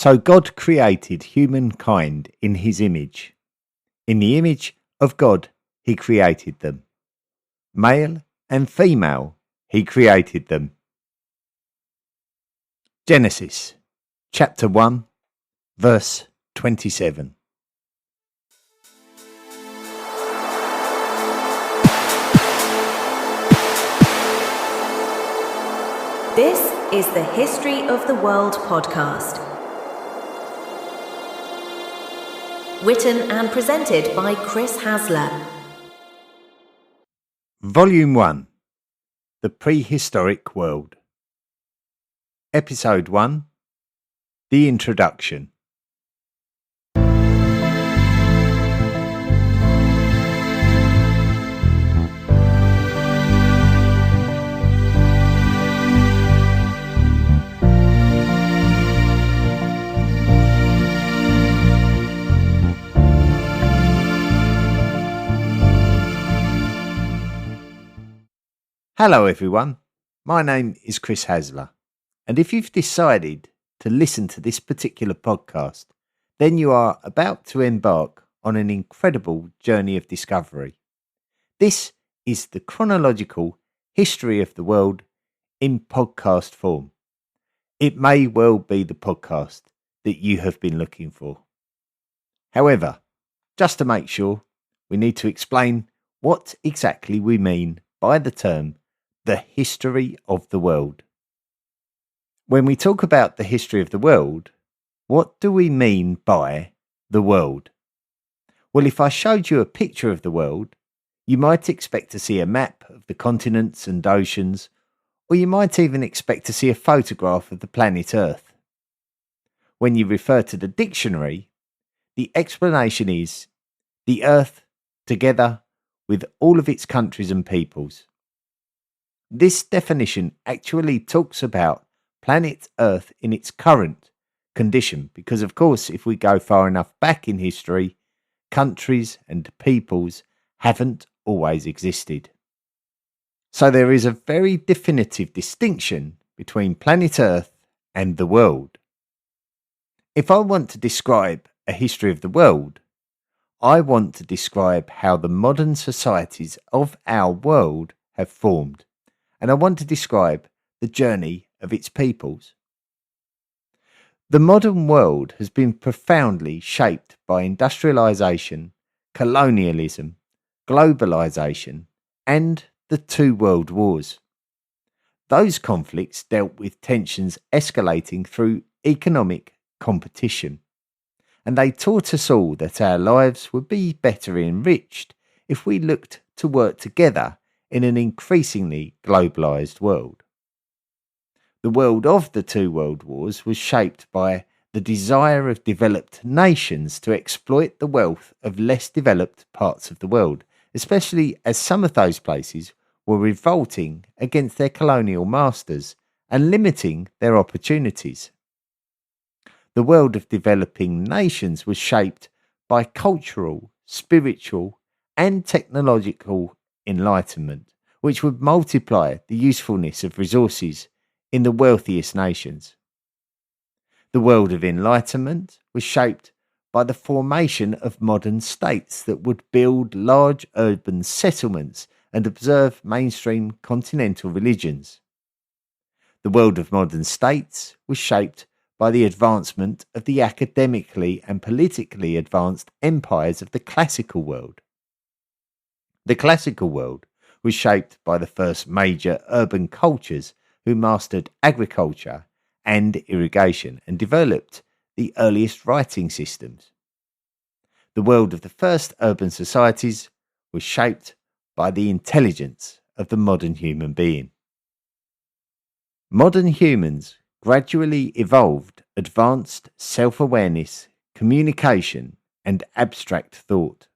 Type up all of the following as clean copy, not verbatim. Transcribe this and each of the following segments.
So God created humankind in his image. In the image of God, he created them. Male and female, he created them. Genesis, chapter 1, verse 27. This is the History of the World podcast. Written and presented by Chris Hasler. Volume 1, The Prehistoric World. Episode 1, The Introduction. Hello everyone, my name is Chris Hasler, and if you've decided to listen to this particular podcast, then you are about to embark on an incredible journey of discovery. This is the chronological history of the world in podcast form. It may well be the podcast that you have been looking for. However, just to make sure, we need to explain what exactly we mean by the term the history of the world. When we talk about the history of the world, what do we mean by the world? Well, if I showed you a picture of the world, you might expect to see a map of the continents and oceans, or you might even expect to see a photograph of the planet Earth. When you refer to the dictionary, the explanation is the Earth together with all of its countries and peoples. This definition actually talks about planet Earth in its current condition because, of course, if we go far enough back in history, countries and peoples haven't always existed. So there is a very definitive distinction between planet Earth and the world. If I want to describe a history of the world, I want to describe how the modern societies of our world have formed. And I want to describe the journey of its peoples. The modern world has been profoundly shaped by industrialization, colonialism, globalization, and the two world wars. Those conflicts dealt with tensions escalating through economic competition, and they taught us all that our lives would be better enriched if we looked to work together in an increasingly globalised world. The world of the two world wars was shaped by the desire of developed nations to exploit the wealth of less developed parts of the world, especially as some of those places were revolting against their colonial masters and limiting their opportunities. The world of developing nations was shaped by cultural, spiritual, and technological enlightenment, which would multiply the usefulness of resources in the wealthiest nations. The world of enlightenment was shaped by the formation of modern states that would build large urban settlements and observe mainstream continental religions. The world of modern states was shaped by the advancement of the academically and politically advanced empires of the classical world. The classical world was shaped by the first major urban cultures who mastered agriculture and irrigation and developed the earliest writing systems. The world of the first urban societies was shaped by the intelligence of the modern human being. Modern humans gradually evolved advanced self-awareness, communication, and abstract thought,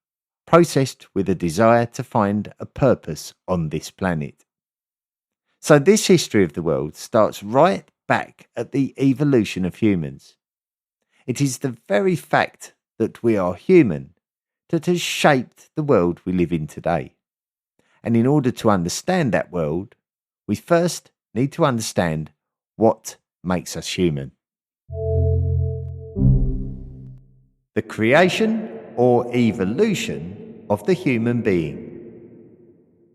processed with a desire to find a purpose on this planet. So this history of the world starts right back at the evolution of humans. It is the very fact that we are human that has shaped the world we live in today. And in order to understand that world, we first need to understand what makes us human. The creation or evolution of the human being.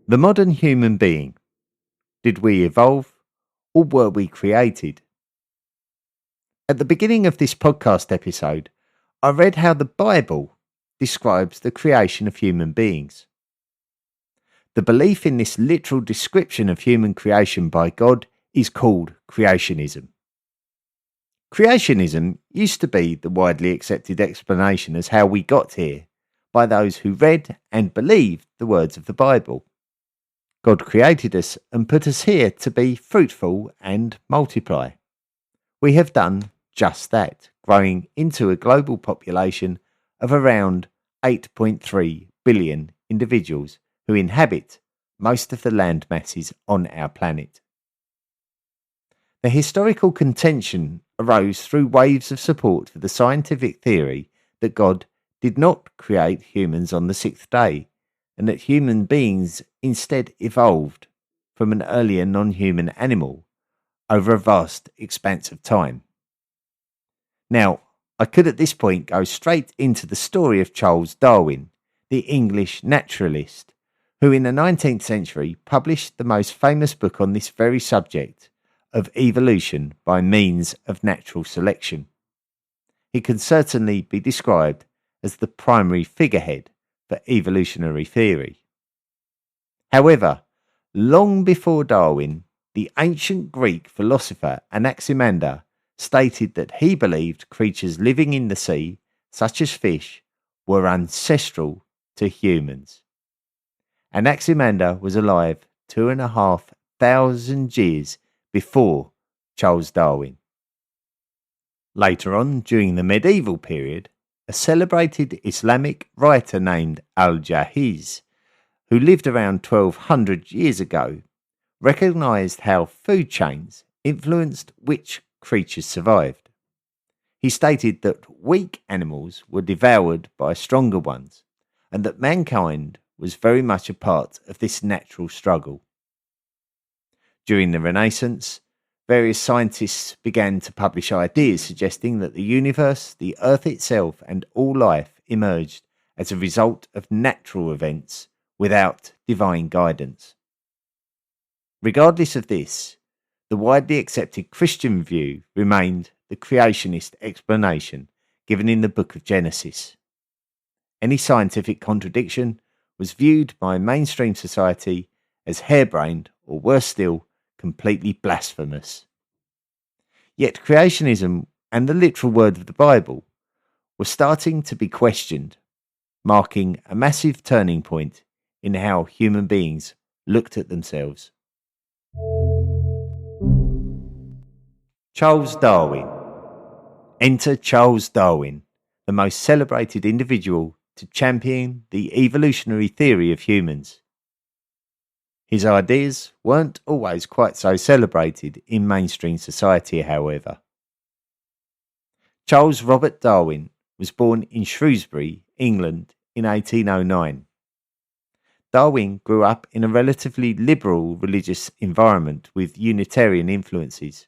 The modern human being. Did we evolve or were we created? At the beginning of this podcast episode, I read how the Bible describes the creation of human beings. The belief in this literal description of human creation by God is called creationism. Creationism used to be the widely accepted explanation as how we got here by those who read and believed the words of the Bible. God created us and put us here to be fruitful and multiply. We have done just that, growing into a global population of around 8.3 billion individuals who inhabit most of the land masses on our planet. The historical contention arose through waves of support for the scientific theory that God did not create humans on the sixth day, and that human beings instead evolved from an earlier non-human animal over a vast expanse of time. Now, I could at this point go straight into the story of Charles Darwin, the English naturalist, who in the 19th century published the most famous book on this very subject of evolution by means of natural selection. He can certainly be described as the primary figurehead for evolutionary theory. However, long before Darwin, the ancient Greek philosopher Anaximander stated that he believed creatures living in the sea, such as fish, were ancestral to humans. Anaximander was alive 2,500 years before Charles Darwin. Later on, during the medieval period, a celebrated Islamic writer named Al-Jahiz, who lived around 1200 years ago, recognized how food chains influenced which creatures survived. He stated that weak animals were devoured by stronger ones, and that mankind was very much a part of this natural struggle. During the Renaissance, various scientists began to publish ideas suggesting that the universe, the earth itself, and all life emerged as a result of natural events without divine guidance. Regardless of this, the widely accepted Christian view remained the creationist explanation given in the book of Genesis. Any scientific contradiction was viewed by mainstream society as harebrained, or worse still, completely blasphemous. Yet creationism and the literal word of the Bible were starting to be questioned, marking a massive turning point in how human beings looked at themselves. Charles Darwin. Enter Charles Darwin, the most celebrated individual to champion the evolutionary theory of humans. His ideas weren't always quite so celebrated in mainstream society, however. Charles Robert Darwin was born in Shrewsbury, England in 1809. Darwin grew up in a relatively liberal religious environment with Unitarian influences.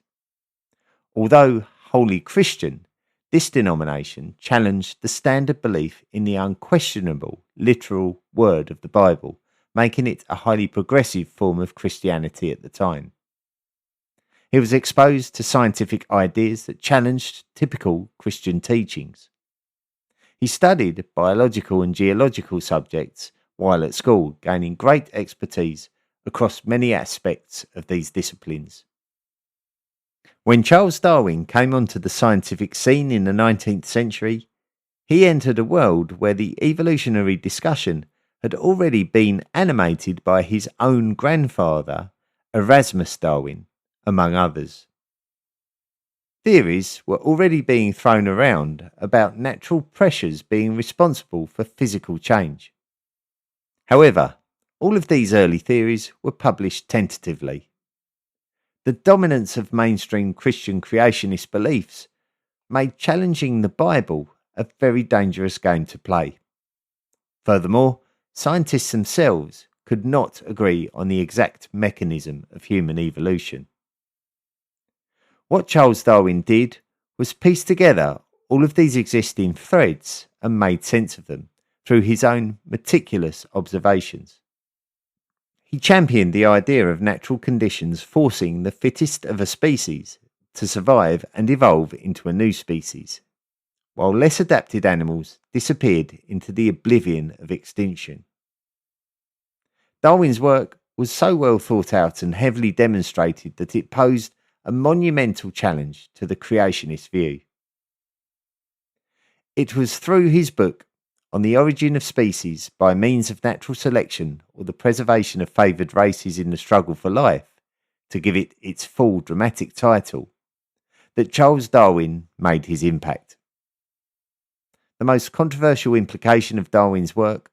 Although wholly Christian, this denomination challenged the standard belief in the unquestionable literal word of the Bible, making it a highly progressive form of Christianity at the time. He was exposed to scientific ideas that challenged typical Christian teachings. He studied biological and geological subjects while at school, gaining great expertise across many aspects of these disciplines. When Charles Darwin came onto the scientific scene in the 19th century, he entered a world where the evolutionary discussion had already been animated by his own grandfather, Erasmus Darwin, among others. Theories were already being thrown around about natural pressures being responsible for physical change. However, all of these early theories were published tentatively. The dominance of mainstream Christian creationist beliefs made challenging the Bible a very dangerous game to play. Furthermore, scientists themselves could not agree on the exact mechanism of human evolution. What Charles Darwin did was piece together all of these exist in threads and made sense of them through his own meticulous observations. He championed the idea of natural conditions forcing the fittest of a species to survive and evolve into a new species, while less adapted animals disappeared into the oblivion of extinction. Darwin's work was so well thought out and heavily demonstrated that it posed a monumental challenge to the creationist view. It was through his book On the Origin of Species by Means of Natural Selection or the Preservation of Favoured Races in the Struggle for Life, to give it its full dramatic title, that Charles Darwin made his impact. The most controversial implication of Darwin's work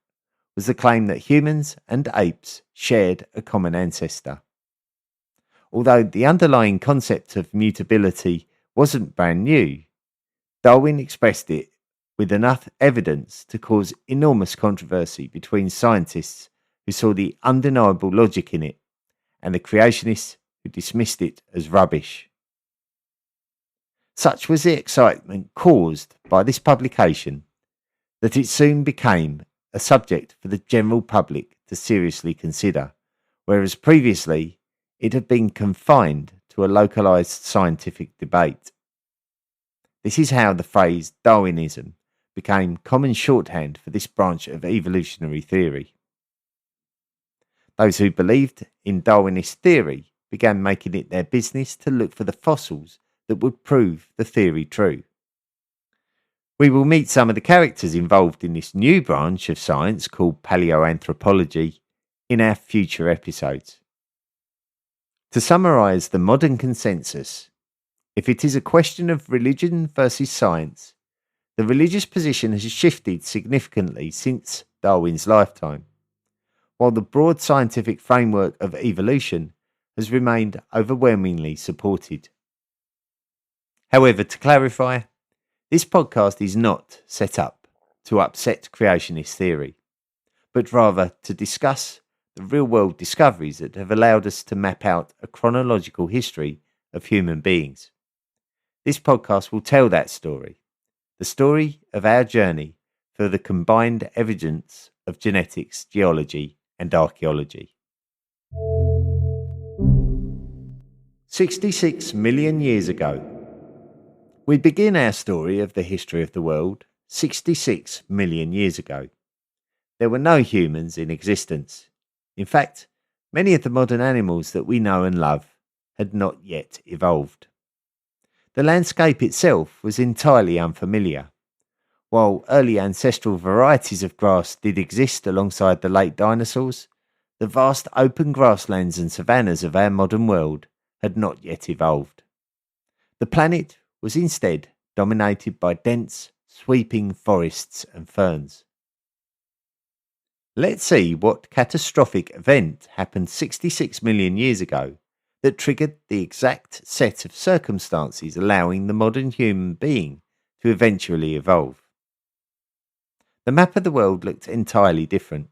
was the claim that humans and apes shared a common ancestor. Although the underlying concept of mutability wasn't brand new, Darwin expressed it with enough evidence to cause enormous controversy between scientists who saw the undeniable logic in it and the creationists who dismissed it as rubbish. Such was the excitement caused by this publication that it soon became a subject for the general public to seriously consider, whereas previously it had been confined to a localised scientific debate. This is how the phrase Darwinism became common shorthand for this branch of evolutionary theory. Those who believed in Darwinist theory began making it their business to look for the fossils that would prove the theory true. We will meet some of the characters involved in this new branch of science called paleoanthropology in our future episodes. To summarise the modern consensus, if it is a question of religion versus science, the religious position has shifted significantly since Darwin's lifetime, while the broad scientific framework of evolution has remained overwhelmingly supported. However, to clarify, this podcast is not set up to upset creationist theory, but rather to discuss the real-world discoveries that have allowed us to map out a chronological history of human beings. This podcast will tell that story, the story of our journey through the combined evidence of genetics, geology, and archaeology. 66 million years ago. We begin our story of the history of the world 66 million years ago. There were no humans in existence. In fact, many of the modern animals that we know and love had not yet evolved. The landscape itself was entirely unfamiliar. While early ancestral varieties of grass did exist alongside the late dinosaurs, the vast open grasslands and savannas of our modern world had not yet evolved. The planet was instead dominated by dense, sweeping forests and ferns. Let's see what catastrophic event happened 66 million years ago that triggered the exact set of circumstances allowing the modern human being to eventually evolve. The map of the world looked entirely different.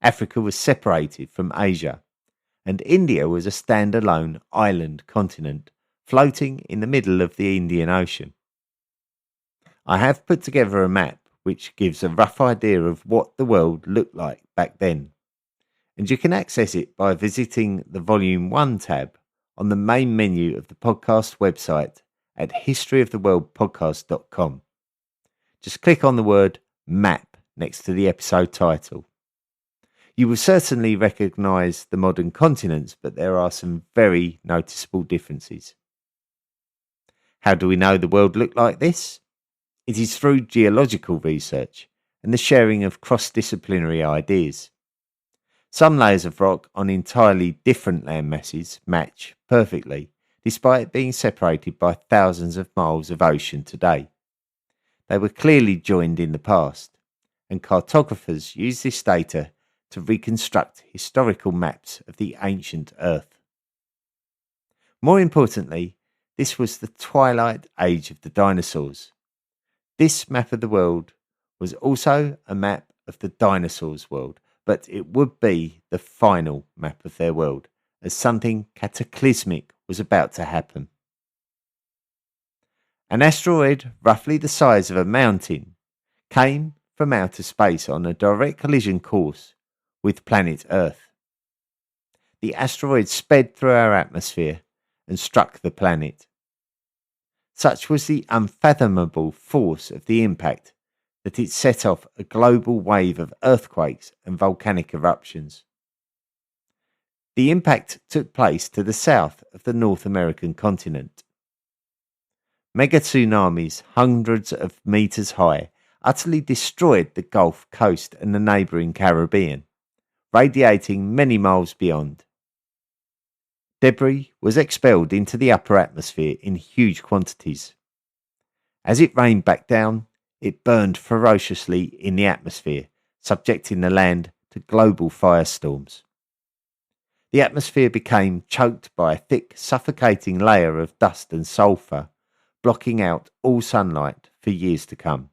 Africa was separated from Asia, and India was a standalone island continent floating in the middle of the Indian Ocean. I have put together a map which gives a rough idea of what the world looked like back then, and you can access it by visiting the Volume 1 tab on the main menu of the podcast website at historyoftheworldpodcast.com. Just click on the word map next to the episode title. You will certainly recognise the modern continents, but there are some very noticeable differences. How do we know the world looked like this? It is through geological research and the sharing of cross-disciplinary ideas. Some layers of rock on entirely different land masses match perfectly, despite being separated by thousands of miles of ocean today. They were clearly joined in the past, and cartographers use this data to reconstruct historical maps of the ancient Earth. More importantly, this was the twilight age of the dinosaurs. This map of the world was also a map of the dinosaurs' world, but it would be the final map of their world, as something cataclysmic was about to happen. An asteroid roughly the size of a mountain came from outer space on a direct collision course with planet Earth. The asteroid sped through our atmosphere and struck the planet. Such was the unfathomable force of the impact that it set off a global wave of earthquakes and volcanic eruptions. The impact took place to the south of the North American continent. Mega tsunamis, hundreds of meters high, utterly destroyed the Gulf Coast and the neighbouring Caribbean, radiating many miles beyond. Debris was expelled into the upper atmosphere in huge quantities. As it rained back down, it burned ferociously in the atmosphere, subjecting the land to global firestorms. The atmosphere became choked by a thick, suffocating layer of dust and sulphur, blocking out all sunlight for years to come.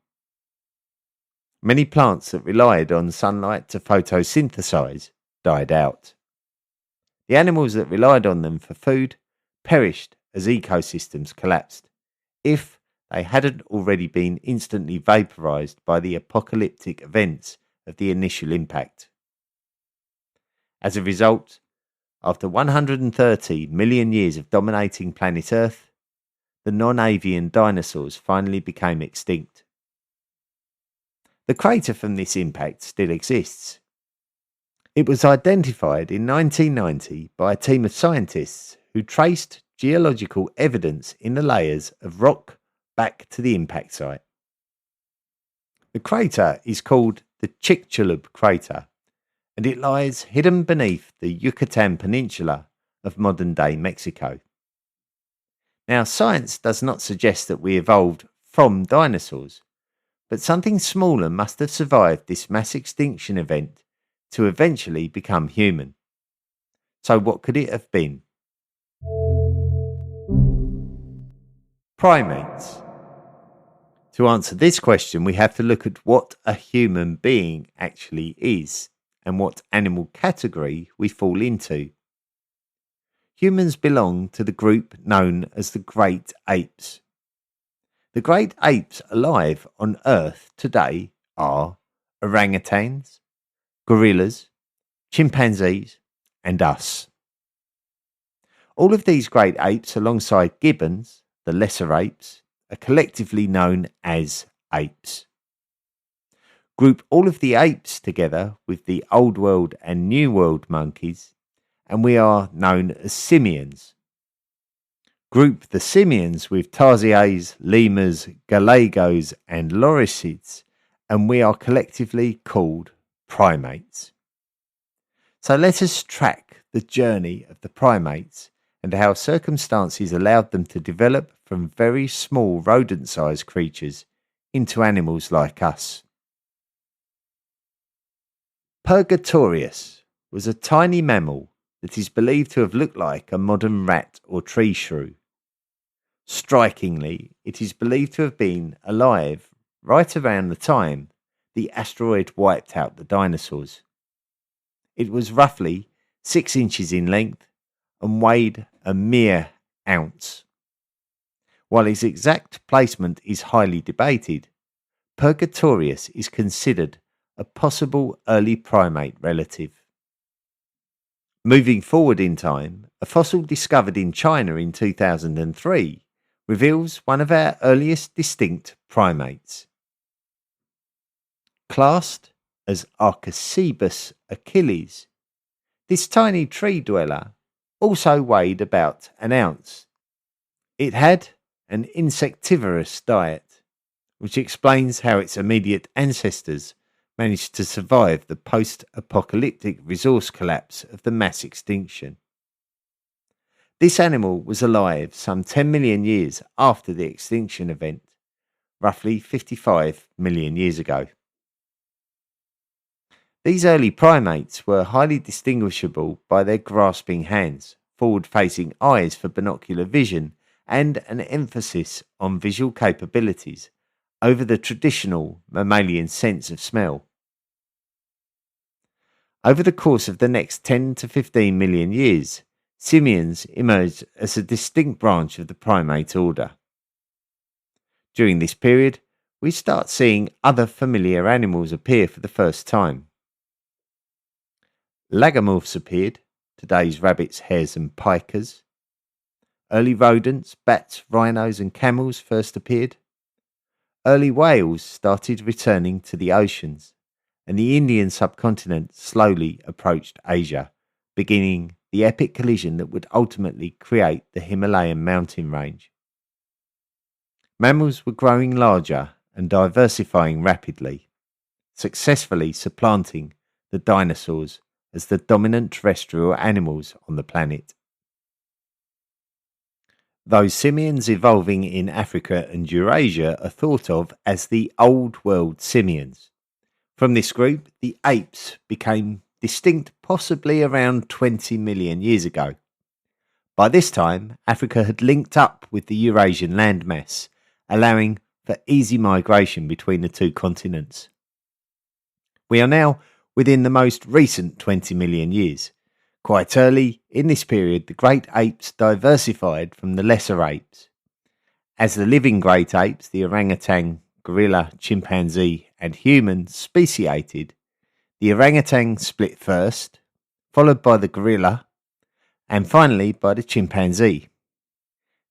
Many plants that relied on sunlight to photosynthesize died out. The animals that relied on them for food perished as ecosystems collapsed, if they hadn't already been instantly vaporized by the apocalyptic events of the initial impact. As a result, after 130 million years of dominating planet Earth, the non-avian dinosaurs finally became extinct. The crater from this impact still exists. It was identified in 1990 by a team of scientists who traced geological evidence in the layers of rock back to the impact site. The crater is called the Chicxulub crater, and it lies hidden beneath the Yucatan Peninsula of modern-day Mexico. Now, science does not suggest that we evolved from dinosaurs, but something smaller must have survived this mass extinction event to eventually become human. So what could it have been? Primates. To answer this question, we have to look at what a human being actually is and what animal category we fall into. Humans belong to the group known as the Great Apes. The great apes alive on Earth today are orangutans, gorillas, chimpanzees, and us. All of these great apes, alongside gibbons, the lesser apes, are collectively known as apes. Group all of the apes together with the Old World and New World monkeys, and we are known as simians. Group the simians with tarsiers, lemurs, galagos, and lorisids, and we are collectively called primates. So let us track the journey of the primates and how circumstances allowed them to develop from very small rodent-sized creatures into animals like us. Purgatorius was a tiny mammal that is believed to have looked like a modern rat or tree shrew. Strikingly, it is believed to have been alive right around the time the asteroid wiped out the dinosaurs. It was roughly 6 inches in length and weighed a mere ounce. While its exact placement is highly debated, Purgatorius is considered a possible early primate relative. Moving forward in time, a fossil discovered in China in 2003 reveals one of our earliest distinct primates. Classed as Archicebus achilles, this tiny tree dweller also weighed about an ounce. It had an insectivorous diet, which explains how its immediate ancestors managed to survive the post-apocalyptic resource collapse of the mass extinction. This animal was alive some 10 million years after the extinction event, roughly 55 million years ago. These early primates were highly distinguishable by their grasping hands, forward-facing eyes for binocular vision, and an emphasis on visual capabilities over the traditional mammalian sense of smell. Over the course of the next 10 to 15 million years, simians emerged as a distinct branch of the primate order. During this period, we start seeing other familiar animals appear for the first time. Lagomorphs appeared, today's rabbits, hares and pikers. Early rodents, bats, rhinos and camels first appeared. Early whales started returning to the oceans, and the Indian subcontinent slowly approached Asia, beginning the epic collision that would ultimately create the Himalayan mountain range. Mammals were growing larger and diversifying rapidly, successfully supplanting the dinosaurs as the dominant terrestrial animals on the planet. Those simians evolving in Africa and Eurasia are thought of as the Old World simians. From this group, the apes became distinct possibly around 20 million years ago. By this time, Africa had linked up with the Eurasian landmass, allowing for easy migration between the two continents. We are now within the most recent 20 million years. Quite early in this period, the great apes diversified from the lesser apes. As the living great apes, the orangutan, gorilla, chimpanzee, and human speciated, the orangutan split first, followed by the gorilla, and finally by the chimpanzee.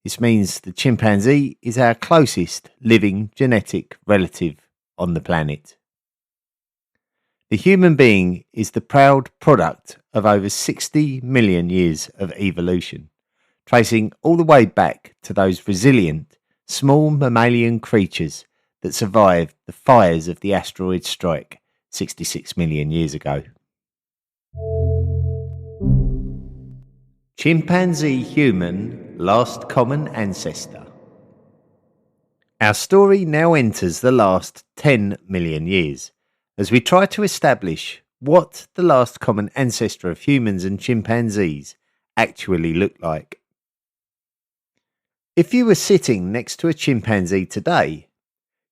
This means the chimpanzee is our closest living genetic relative on the planet. The human being is the proud product of over 60 million years of evolution, tracing all the way back to those resilient, small mammalian creatures that survived the fires of the asteroid strike 66 million years ago. Chimpanzee human last common ancestor. Our story now enters the last 10 million years as we try to establish what the last common ancestor of humans and chimpanzees actually looked like. If you were sitting next to a chimpanzee today,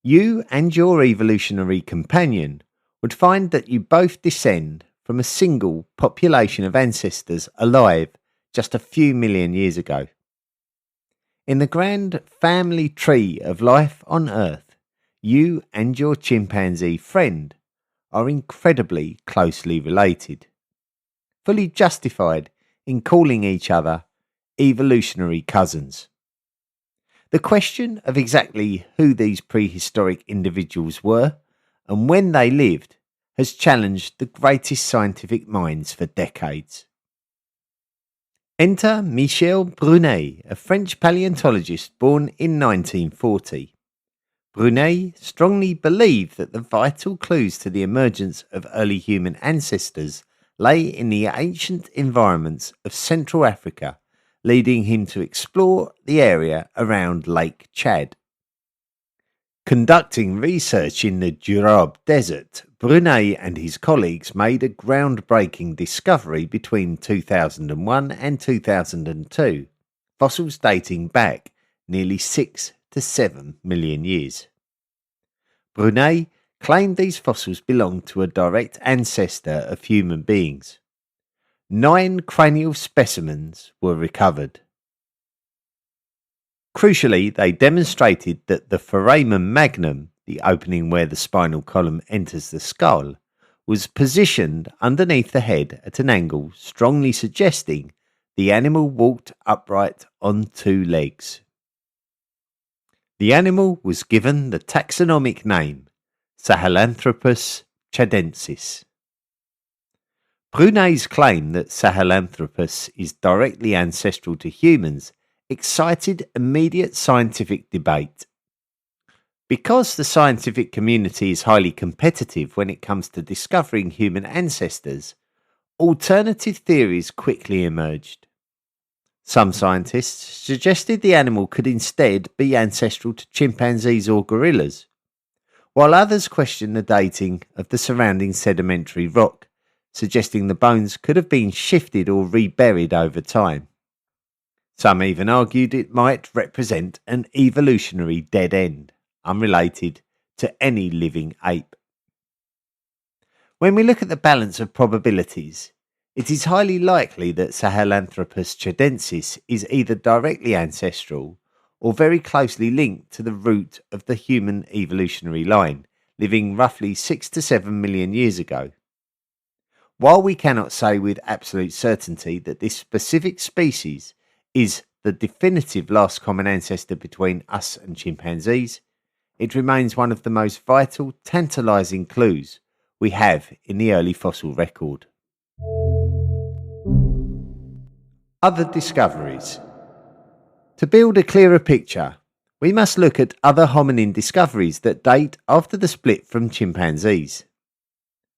you and your evolutionary companion would find that you both descend from a single population of ancestors alive just a few million years ago. In the grand family tree of life on Earth, you and your chimpanzee friend are incredibly closely related, fully justified in calling each other evolutionary cousins. The question of exactly who these prehistoric individuals were and when they lived has challenged the greatest scientific minds for decades. Enter Michel Brunet, a French paleontologist born in 1940. Brunet strongly believed that the vital clues to the emergence of early human ancestors lay in the ancient environments of Central Africa, leading him to explore the area around Lake Chad. Conducting research in the Durab Desert, Brunet and his colleagues made a groundbreaking discovery between 2001 and 2002, fossils dating back nearly 6 to 7 million years. Brunet claimed these fossils belonged to a direct ancestor of human beings. 9 cranial specimens were recovered. Crucially, they demonstrated that the foramen magnum, the opening where the spinal column enters the skull, was positioned underneath the head at an angle strongly suggesting the animal walked upright on 2 legs. The animal was given the taxonomic name Sahelanthropus chadensis. Brunet's claim that Sahelanthropus is directly ancestral to humans excited immediate scientific debate. Because the scientific community is highly competitive when it comes to discovering human ancestors, alternative theories quickly emerged. Some scientists suggested the animal could instead be ancestral to chimpanzees or gorillas, while others questioned the dating of the surrounding sedimentary rock, suggesting the bones could have been shifted or reburied over time. Some even argued it might represent an evolutionary dead end, unrelated to any living ape. When we look at the balance of probabilities, it is highly likely that Sahelanthropus chadensis is either directly ancestral or very closely linked to the root of the human evolutionary line, living roughly 6 to 7 million years ago. While we cannot say with absolute certainty that this specific species is the definitive last common ancestor between us and chimpanzees, it remains one of the most vital, tantalizing clues we have in the early fossil record. Other discoveries. To build a clearer picture, we must look at other hominin discoveries that date after the split from chimpanzees.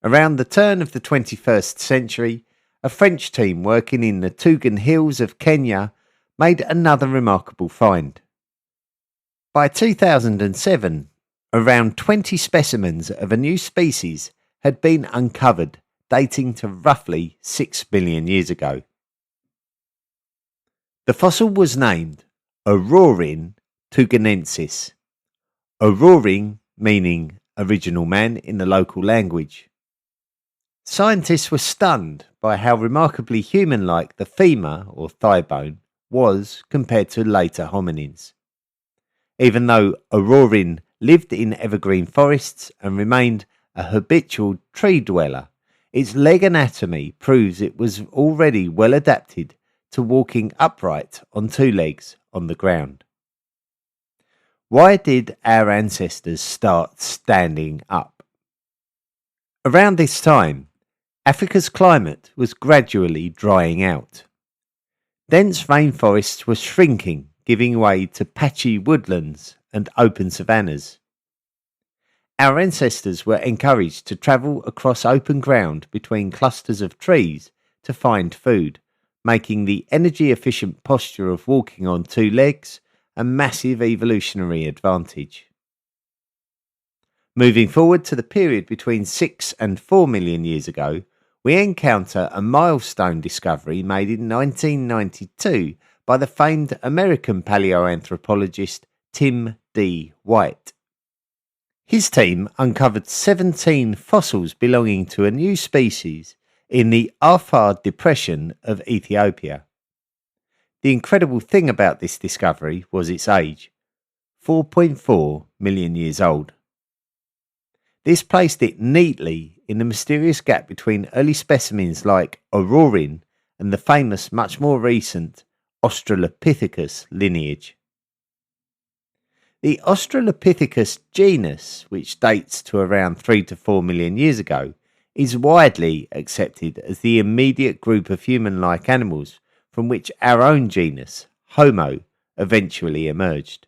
Around the turn of the 21st century, a French team working in the Tugen Hills of Kenya made another remarkable find. By 2007, around 20 specimens of a new species had been uncovered, dating to roughly 6 billion years ago. The fossil was named Aurorin tugenensis, Aurorin meaning original man in the local language. Scientists were stunned by how remarkably human-like the femur, or thigh bone, was compared to later hominins. Even though Aurorin lived in evergreen forests and remained a habitual tree dweller, its leg anatomy proves it was already well adapted to walking upright on two legs on the ground. Why did our ancestors start standing up? Around this time, Africa's climate was gradually drying out. Dense rainforests were shrinking, giving way to patchy woodlands and open savannas. Our ancestors were encouraged to travel across open ground between clusters of trees to find food, making the energy-efficient posture of walking on two legs a massive evolutionary advantage. Moving forward to the period between 6 and 4 million years ago, we encounter a milestone discovery made in 1992 by the famed American paleoanthropologist Tim D. White. His team uncovered 17 fossils belonging to a new species in the Afar Depression of Ethiopia. The incredible thing about this discovery was its age, 4.4 million years old. This placed it neatly in the mysterious gap between early specimens like Aurorin and the famous, much more recent Australopithecus lineage. The Australopithecus genus, which dates to around 3 to 4 million years ago, is widely accepted as the immediate group of human-like animals from which our own genus, Homo, eventually emerged.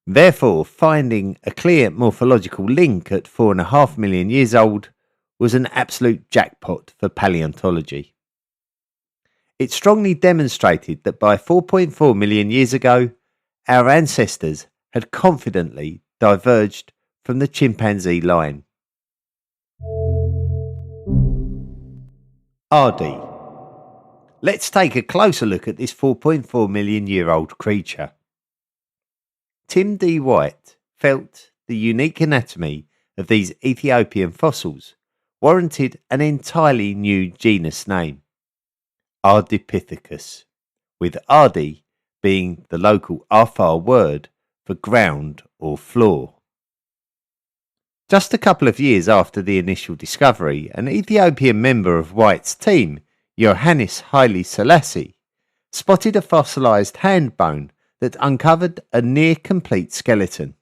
Therefore, finding a clear morphological link at 4.5 million years old was an absolute jackpot for paleontology. It strongly demonstrated that by 4.4 million years ago, our ancestors had confidently diverged from the chimpanzee line. Ardi. Let's take a closer look at this 4.4 million year old creature. Tim D. White felt the unique anatomy of these Ethiopian fossils warranted an entirely new genus name, Ardipithecus, with Ardi being the local Afar word for ground or floor. Just a couple of years after the initial discovery, an Ethiopian member of White's team, Johannes Haile Selassie, spotted a fossilized hand bone that uncovered a near-complete skeleton.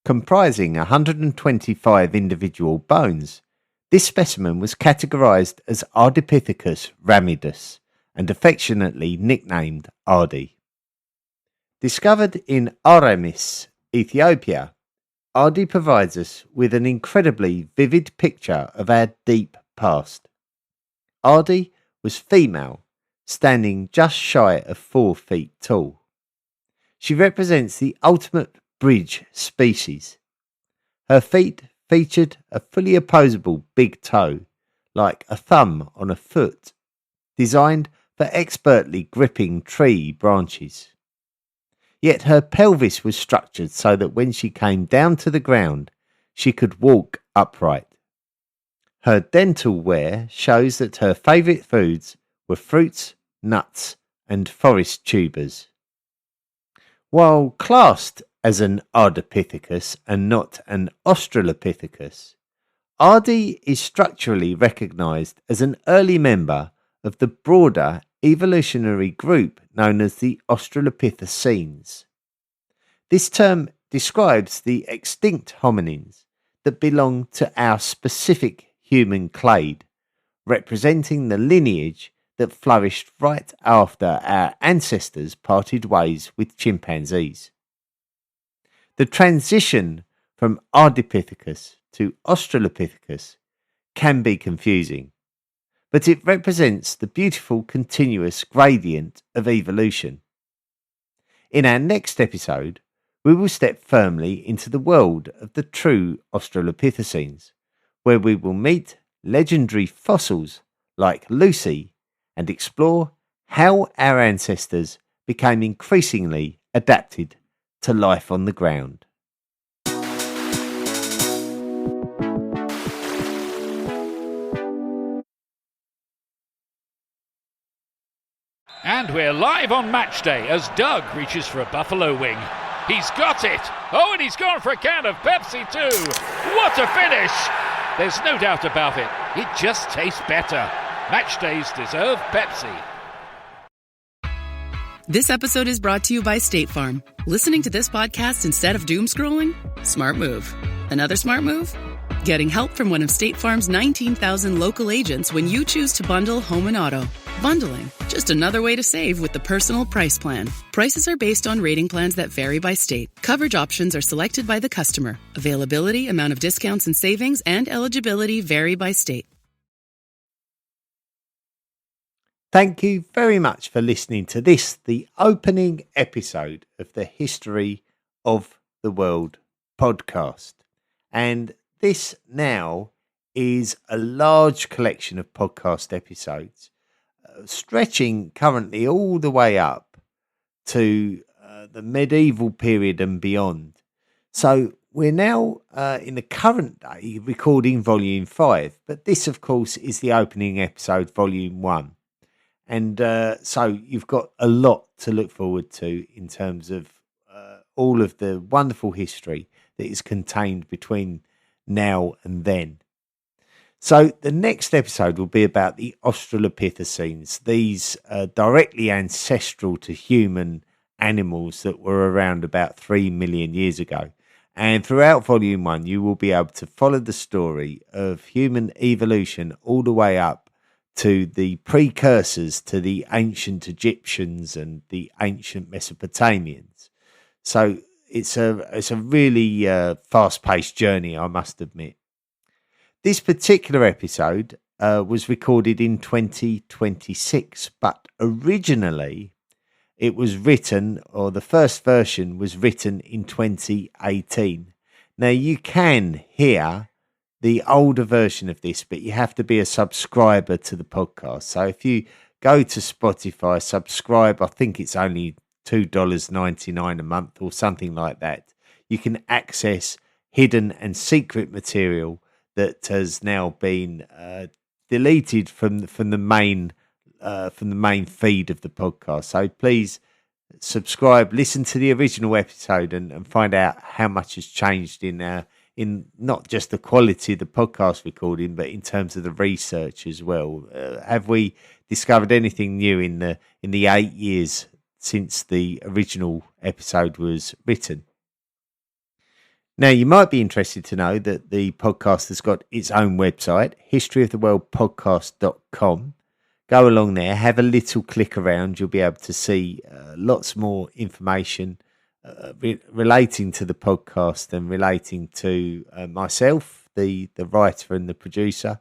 Comprising 125 individual bones, this specimen was categorized as Ardipithecus ramidus and affectionately nicknamed Ardi. Discovered in Aramis, Ethiopia, Ardi provides us with an incredibly vivid picture of our deep past. Ardi was female, standing just shy of 4 feet tall. She represents the ultimate bridge species. Her feet featured a fully opposable big toe, like a thumb on a foot, designed for expertly gripping tree branches. Yet her pelvis was structured so that when she came down to the ground, she could walk upright. Her dental wear shows that her favourite foods were fruits, nuts, and forest tubers. While classed as an Ardipithecus and not an Australopithecus, Ardi is structurally recognised as an early member of the broader evolutionary group known as the Australopithecines. This term describes the extinct hominins that belong to our specific human clade, representing the lineage that flourished right after our ancestors parted ways with chimpanzees. The transition from Ardipithecus to Australopithecus can be confusing, but it represents the beautiful continuous gradient of evolution. In our next episode, we will step firmly into the world of the true Australopithecines, where we will meet legendary fossils like Lucy and explore how our ancestors became increasingly adapted to life on the ground. And we're live on match day as Doug reaches for a buffalo wing. He's got it! Oh, and he's gone for a can of Pepsi too! What a finish! There's no doubt about it. It just tastes better. Match days deserve Pepsi. This episode is brought to you by State Farm. Listening to this podcast instead of doom scrolling? Smart move. Another smart move? Getting help from one of State Farm's 19,000 local agents when you choose to bundle home and auto. Bundling, just another way to save with the Personal Price Plan. Prices are based on rating plans that vary by state. Coverage options are selected by the customer. Availability, amount of discounts and savings, and eligibility vary by state. Thank you very much for listening to this, the opening episode of the History of the World podcast. And this now is a large collection of podcast episodes, stretching currently all the way up to the medieval period and beyond. So we're now in the current day recording volume 5, but this of course is the opening episode, volume 1. And so you've got a lot to look forward to in terms of all of the wonderful history that is contained between now and then. So the next episode will be about the Australopithecines. These are directly ancestral to human animals that were around about 3 million years ago. And throughout volume 1, you will be able to follow the story of human evolution all the way up to the precursors to the ancient Egyptians and the ancient Mesopotamians. So it's a really fast-paced journey, I must admit. This particular episode was recorded in 2026, but originally it was written, or the first version was written in 2018. Now you can hear the older version of this, but you have to be a subscriber to the podcast. So if you go to Spotify, subscribe, I think it's only $2.99 a month or something like that. You can access hidden and secret material that has now been deleted from the main feed of the podcast. So please subscribe, listen to the original episode, and find out how much has changed in not just the quality of the podcast recording, but in terms of the research as well. Have we discovered anything new in the 8 years since the original episode was written? Now, you might be interested to know that the podcast has got its own website, historyoftheworldpodcast.com. Go along there, have a little click around. You'll be able to see lots more information relating to the podcast and relating to myself, the writer and the producer.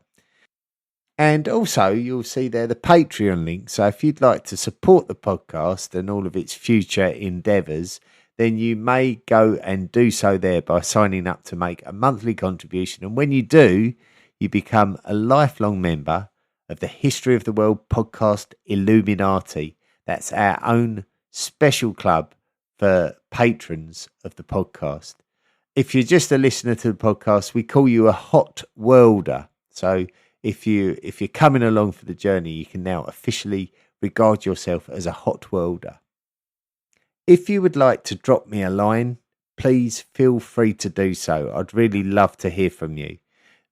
And also you'll see there the Patreon link. So if you'd like to support the podcast and all of its future endeavours, then you may go and do so there by signing up to make a monthly contribution. And when you do, you become a lifelong member of the History of the World podcast Illuminati. That's our own special club for patrons of the podcast. If you're just a listener to the podcast, we call you a hot worlder. So if you're coming along for the journey, you can now officially regard yourself as a hot worlder. If you would like to drop me a line, please feel free to do so. I'd really love to hear from you.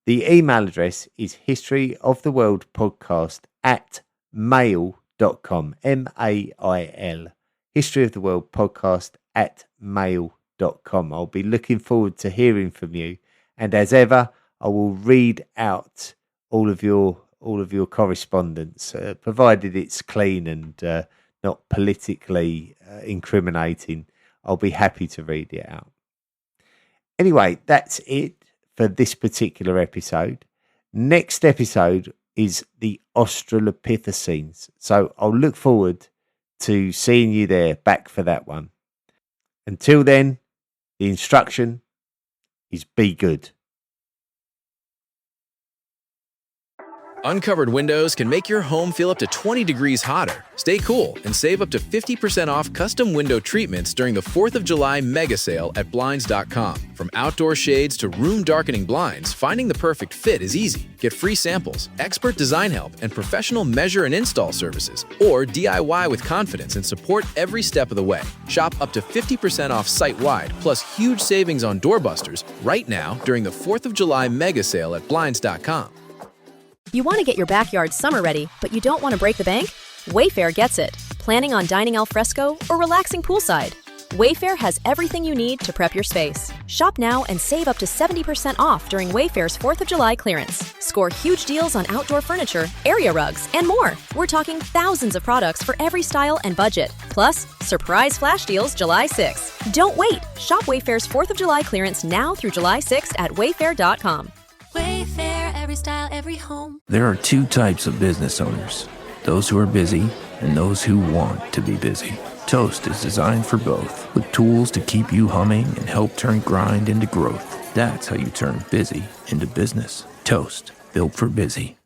The email address is historyoftheworldpodcast@mail.com. MAIL. historyoftheworldpodcast@mail.com. I'll be looking forward to hearing from you. And as ever, I will read out all of your correspondence, provided it's clean and not politically incriminating. I'll be happy to read it out. Anyway, that's it for this particular episode. Next episode is the Australopithecines. So I'll look forward to seeing you there, back for that one. Until then, the instruction is be good. Uncovered windows can make your home feel up to 20 degrees hotter. Stay cool and save up to 50% off custom window treatments during the 4th of July mega sale at Blinds.com. From outdoor shades to room darkening blinds, finding the perfect fit is easy. Get free samples, expert design help, and professional measure and install services. Or DIY with confidence and support every step of the way. Shop up to 50% off site-wide, plus huge savings on doorbusters right now during the 4th of July mega sale at Blinds.com. You want to get your backyard summer ready, but you don't want to break the bank? Wayfair gets it. Planning on dining al fresco or relaxing poolside? Wayfair has everything you need to prep your space. Shop now and save up to 70% off during Wayfair's 4th of July clearance. Score huge deals on outdoor furniture, area rugs, and more. We're talking thousands of products for every style and budget. Plus, surprise flash deals July 6th. Don't wait. Shop Wayfair's 4th of July clearance now through July 6th at wayfair.com. Wayfair, every style, every home. There are two types of business owners, those who are busy and those who want to be busy. Toast is designed for both, with tools to keep you humming and help turn grind into growth. That's how you turn busy into business. Toast, built for busy.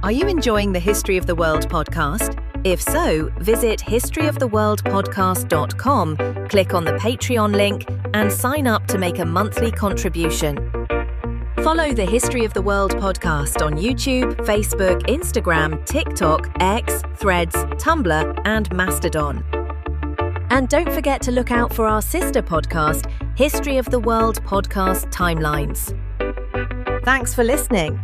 Are you enjoying the History of the World podcast? If so, visit historyoftheworldpodcast.com, click on the Patreon link, and sign up to make a monthly contribution. Follow the History of the World podcast on YouTube, Facebook, Instagram, TikTok, X, Threads, Tumblr, and Mastodon. And don't forget to look out for our sister podcast, History of the World Podcast Timelines. Thanks for listening.